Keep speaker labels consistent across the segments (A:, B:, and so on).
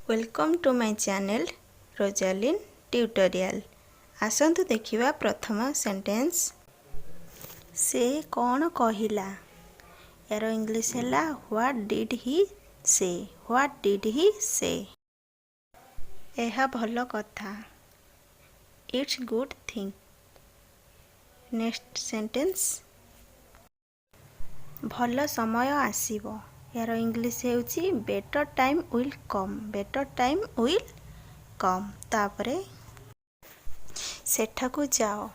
A: Welcome to my channel Rojalin tutorial. आसंतु देखिबा प्रथम सेंटेंस। से कौन कहिला। यार इंग्लिश हैला व्हाट डिड ही से। व्हाट डिड ही से। एहा भलो कथा। It's good thing. Next sentence. भलो समय आसीबो। यार इंग्लिश हेउची better time will come. Better time will come. तापरे सेठाकू जाओ।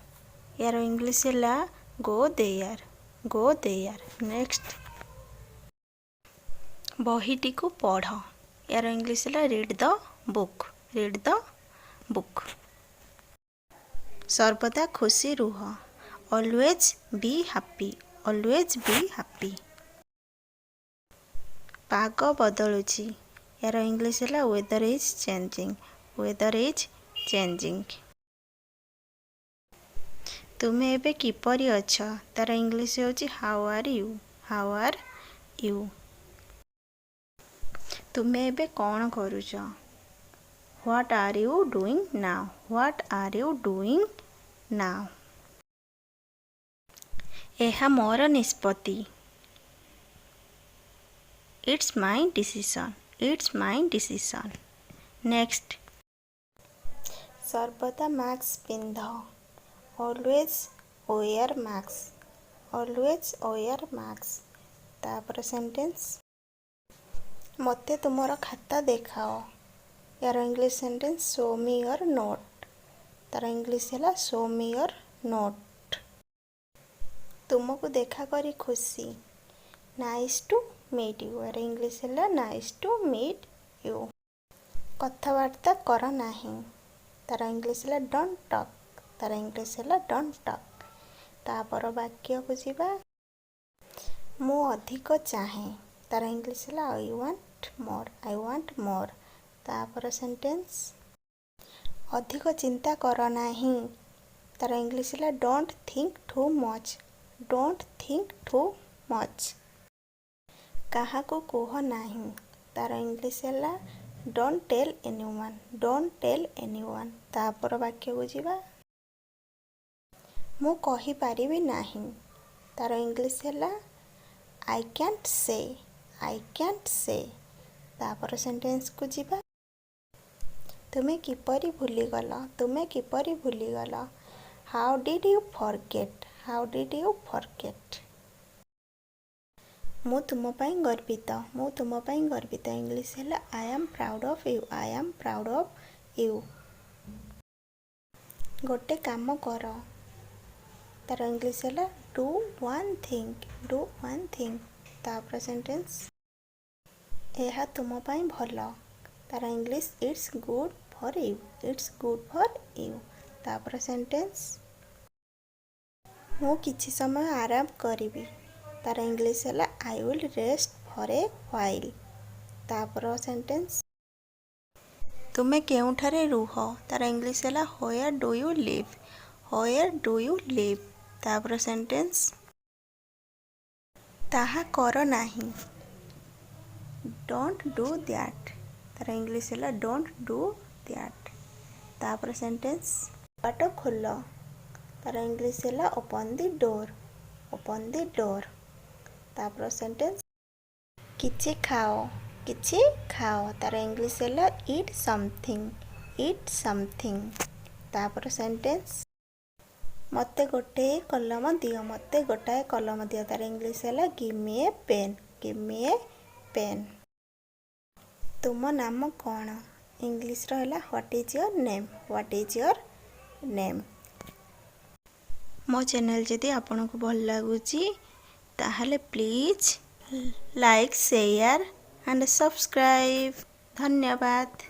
A: यार इंग्लिश हैला go there. Go there. Next बहीटी को पढ़। यार इंग्लिश हैला read the book. Read the book. सर्वदा खुशी रुह। Always be happy. Always be happy. पाग बदलुची। यार इंग्लिश हैला weather is changing. Weather is changing. तुमे एबे किपरि अछ। तार इंग्लिश होची how are you. How are you. तुमे एबे कौन करूछ। What are you doing now. What are you doing now. एहा मोर निष्पत्ति। It's my decision. It's my decision. Next सर्वदा मास्क पिंध। Always wear mask. Always wear mask. तापर सेंटेंस मते तुमर खाता देखाओ। यार English sentence show me your note. तार इंग्लिश हैला शो मी योर नोट। तुमको देखा करी खुशी। Nice to meet you. यार इंग्लिश हैला नाइस टू मीट यू। कथबार्ता कर नाही। तार इंग्लिश हैला डोंट टॉक। तार इंग्लिश हैला डोंट टॉक। तापर वाक्य को जीवा मु अधिक चाहे। तार इंग्लिश हैला I want more. I want more. तापर सेंटेंस अधिक चिंता कर नाही। तार इंग्लिश हैला don't think too much. Don't think too much. कहा को कह नाही। तार इंग्लिश हैला don't tell anyone. Don't tell anyone. तापर वाक्य को जीवा मु कहि पारिबी नाही। तार इंग्लिश हैला आई कैंट से। आई कैंट से। तापर सेंटेंस को जीवा तुमे किपरि भूली गल। तुमे किपरि भूली गल। How did you forget. How did you forget. मु तुम पाई गर्वित। मु तुम पाई गर्वित। इंग्लिश हैला I am proud of you. I am proud of you. गोटे काम कर। तार इंग्लिश हैला do one thing. Do one thing. तापर सेंटेंस एहा तुम पाई भल। तार English it's good for you. It's good for you. तापर सेंटेंस मु किछि समय आराम करिबी। तार इंग्लिश हैला I will rest for a while. तापर सेंटेंस तुमे केउठारे रुह। तार इंग्लिश हैला where do you live. Where do you live. तापर सेंटेंस ताहा कर नाही। Don't do that. तार इंग्लिश हैला डोंट डू दैट। तापर सेंटेंस बाट खोल। तार इंग्लिश हैला open the door. Open the door. तापर सेंटेंस किछि खाओ। किछि खाओ। तार इंग्लिश हैला ईट समथिंग। Eat something. तापर सेंटेंस मते गोटे कलम दियो। मते गोटाए कलम दियो। तार इंग्लिश हैला गिव मी ए पेन। गिव मी ए पेन। तुम नाम कौन। इंग्लिश रो हैला what is your name. What is your name. मो चैनल जदि आपन को भल लागुची ताहले please like share and subscribe. धन्यवाद।